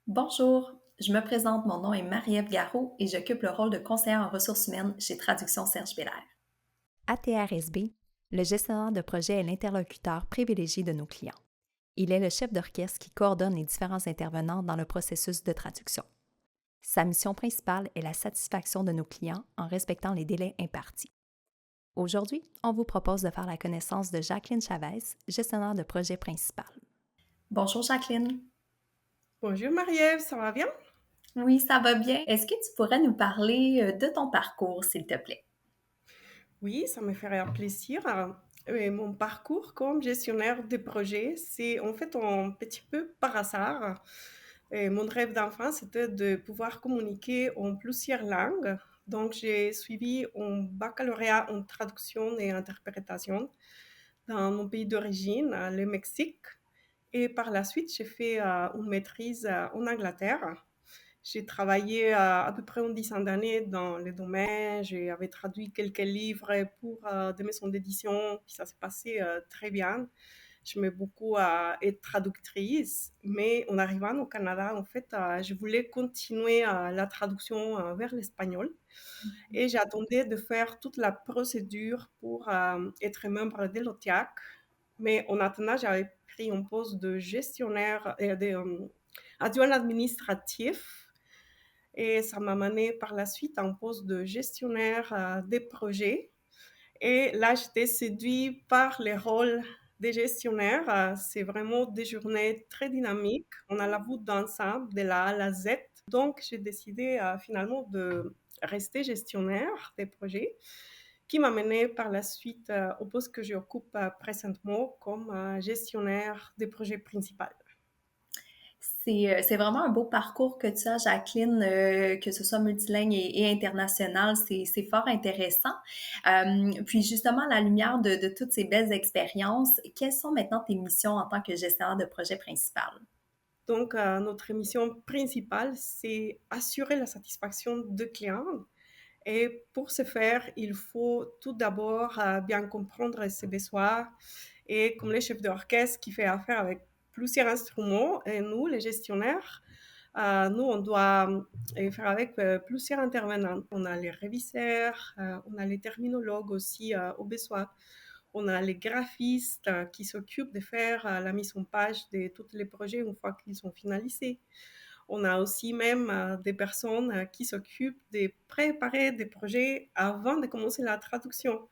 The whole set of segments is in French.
Bonjour, je me présente, mon nom est Marie-Ève Garot et j'occupe le rôle de conseillère en ressources humaines chez Traduction Serge Belair. À TRSB, le gestionnaire de projet est l'interlocuteur privilégié de nos clients. Il est le chef d'orchestre qui coordonne les différents intervenants dans le processus de traduction. Sa mission principale est la satisfaction de nos clients en respectant les délais impartis. Aujourd'hui, on vous propose de faire la connaissance de Jacqueline Chavez, gestionnaire de projet principal. Bonjour Jacqueline. Bonjour Marie-Ève, ça va bien? Oui, ça va bien. Est-ce que tu pourrais nous parler de ton parcours, s'il te plaît? Oui, ça me ferait un plaisir. Mon parcours comme gestionnaire de projet, c'est en fait un petit peu par hasard. Mon rêve d'enfant, c'était de pouvoir communiquer en plusieurs langues. Donc, j'ai suivi un baccalauréat en traduction et interprétation dans mon pays d'origine, le Mexique. Et par la suite, j'ai fait une maîtrise en Angleterre. J'ai travaillé à peu près une dizaine d'années dans le domaine. J'avais traduit quelques livres pour des maisons d'édition, puis ça s'est passé très bien. J'aimais beaucoup être traductrice, mais en arrivant au Canada, en fait, je voulais continuer la traduction vers l'espagnol et j'attendais de faire toute la procédure pour être membre de l'OTIAC. Mais en attendant, j'avais pris un poste de gestionnaire, adjoint administratif et ça m'a mené par la suite à un poste de gestionnaire des projets. Et là, j'étais séduite par les rôles des gestionnaires. C'est vraiment des journées très dynamiques. On a la vue d'ensemble de la A à la Z. Donc, j'ai décidé finalement de rester gestionnaire des projets, qui m'a mené par la suite au poste que j'occupe présentement comme gestionnaire des projets principaux. C'est vraiment un beau parcours que tu as, Jacqueline, que ce soit multilingue et international, c'est fort intéressant. Puis justement, à la lumière de toutes ces belles expériences, quelles sont maintenant tes missions en tant que gestionnaire de projet principal? Donc, notre mission principale, c'est assurer la satisfaction de clients. Et pour ce faire, il faut tout d'abord bien comprendre ses besoins. Et comme le chef d'orchestre qui fait affaire avec plusieurs instruments, et nous, les gestionnaires, nous, on doit faire avec plusieurs intervenants. On a les réviseurs, on a les terminologues aussi au besoin. On a les graphistes qui s'occupent de faire la mise en page de tous les projets une fois qu'ils sont finalisés. On a aussi même des personnes qui s'occupent de préparer des projets avant de commencer la traduction.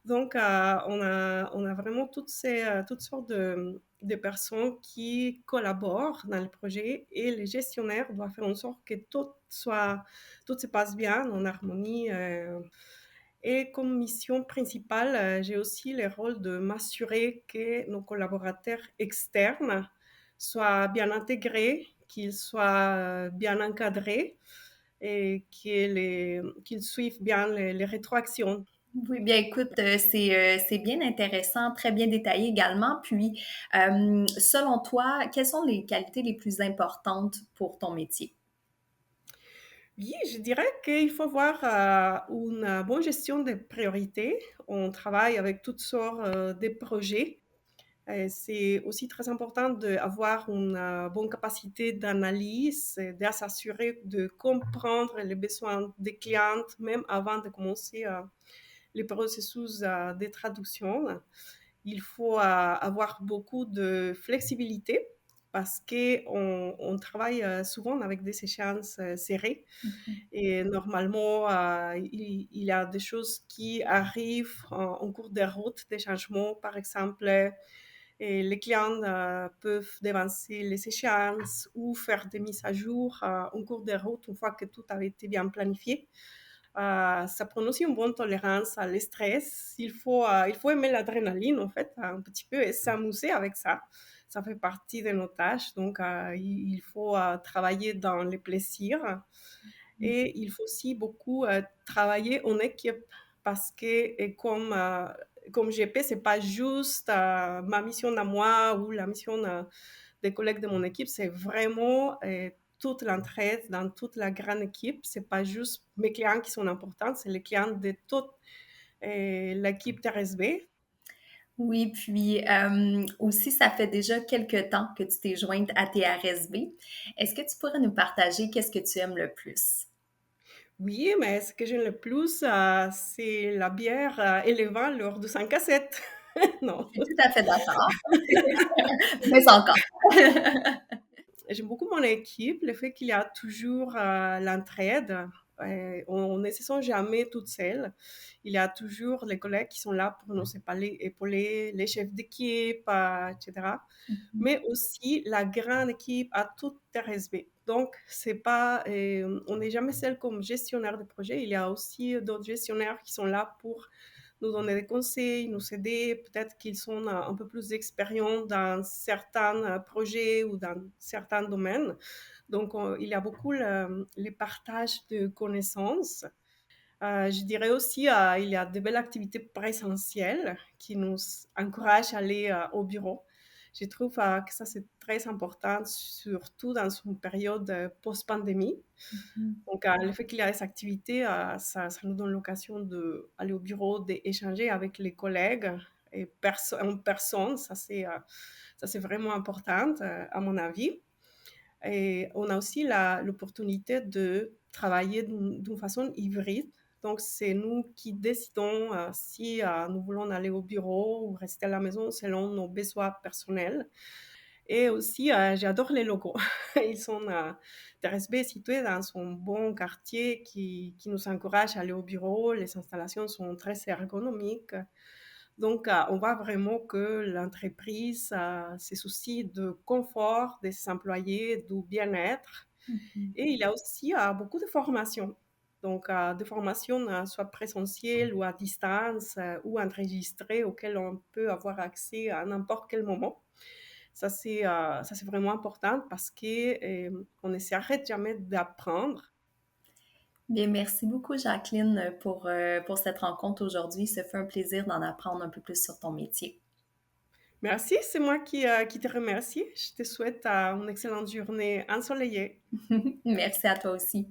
Donc, on a vraiment toutes sortes de personnes qui collaborent dans le projet et les gestionnaires doivent faire en sorte que tout se passe bien en harmonie. Et comme mission principale, j'ai aussi le rôle de m'assurer que nos collaborateurs externes soient bien intégrés, qu'ils soient bien encadrés et qu'ils suivent bien les rétroactions. Oui, bien écoute, c'est bien intéressant, très bien détaillé également. Puis, selon toi, quelles sont les qualités les plus importantes pour ton métier? Oui, je dirais qu'il faut avoir une bonne gestion des priorités. On travaille avec toutes sortes de projets. C'est aussi très important d'avoir une bonne capacité d'analyse, de s'assurer de comprendre les besoins des clients même avant de commencer le processus de traduction. Il faut avoir beaucoup de flexibilité parce qu'on travaille souvent avec des échéances serrées Mhm. et normalement, il y a des choses qui arrivent en cours de route, des changements, par exemple, et les clients peuvent devancer les échéances ou faire des mises à jour en cours de route une fois que tout avait été bien planifié. Ça prend aussi une bonne tolérance à l'estress. Il faut aimer l'adrénaline, en fait, un petit peu, et s'amuser avec ça. Ça fait partie de nos tâches. Donc, il faut travailler dans les plaisirs. Et il faut aussi beaucoup travailler en équipe parce que comme GP, c'est pas juste ma mission à moi ou la mission des collègues de mon équipe, c'est vraiment toute l'entraide dans toute la grande équipe. C'est pas juste mes clients qui sont importants, c'est les clients de toute l'équipe TRSB. Oui, puis aussi, ça fait déjà quelque temps que tu t'es jointe à TRSB. Est-ce que tu pourrais nous partager qu'est-ce que tu aimes le plus? Oui, mais ce que j'aime le plus, c'est la bière, et le vin lors de 5 à 7. Je Non. suis tout à fait d'accord, mais encore. J'aime beaucoup mon équipe, le fait qu'il y a toujours, l'entraide, on ne se sent jamais toute seule. Il y a toujours les collègues qui sont là pour nous épauler, les chefs d'équipe, et cetera. Mhm, Mais aussi la grande équipe à toute RSB. Donc c'est pas, on n'est jamais seul comme gestionnaire de projet. Il y a aussi d'autres gestionnaires qui sont là pour nous donner des conseils, nous aider. Peut-être qu'ils sont un peu plus d'expérience dans certains projets ou dans certains domaines. Donc, il y a beaucoup les partages de connaissances. Je dirais aussi, il y a de belles activités présentielles qui nous encouragent à aller au bureau. Je trouve que ça, c'est très important, surtout dans une période post-pandémie. mhm. Donc, le fait qu'il y a des activités, ça nous donne l'occasion d'aller au bureau, d'échanger avec les collègues et en personne. Ça, c'est vraiment important, à mon avis. Et on a aussi l'opportunité de travailler d'une façon hybride. Donc, c'est nous qui décidons si nous voulons aller au bureau ou rester à la maison selon nos besoins personnels. Et aussi, j'adore les logos. Ils sont TRSB situés dans un bon quartier qui nous encourage à aller au bureau. Les installations sont très ergonomiques. Donc, on voit vraiment que l'entreprise se soucie de confort des employés, du bien-être. Mhm. Et il y a aussi beaucoup de formations. Donc, des formations soit présentielles ou à distance ou enregistrées auxquelles on peut avoir accès à n'importe quel moment. Ça, c'est vraiment important parce qu'on ne s'arrête jamais d'apprendre. Bien, merci beaucoup, Jacqueline, pour cette rencontre aujourd'hui. Ce fait un plaisir d'en apprendre un peu plus sur ton métier. Merci, c'est moi qui te remercie. Je te souhaite une excellente journée ensoleillée. Merci à toi aussi.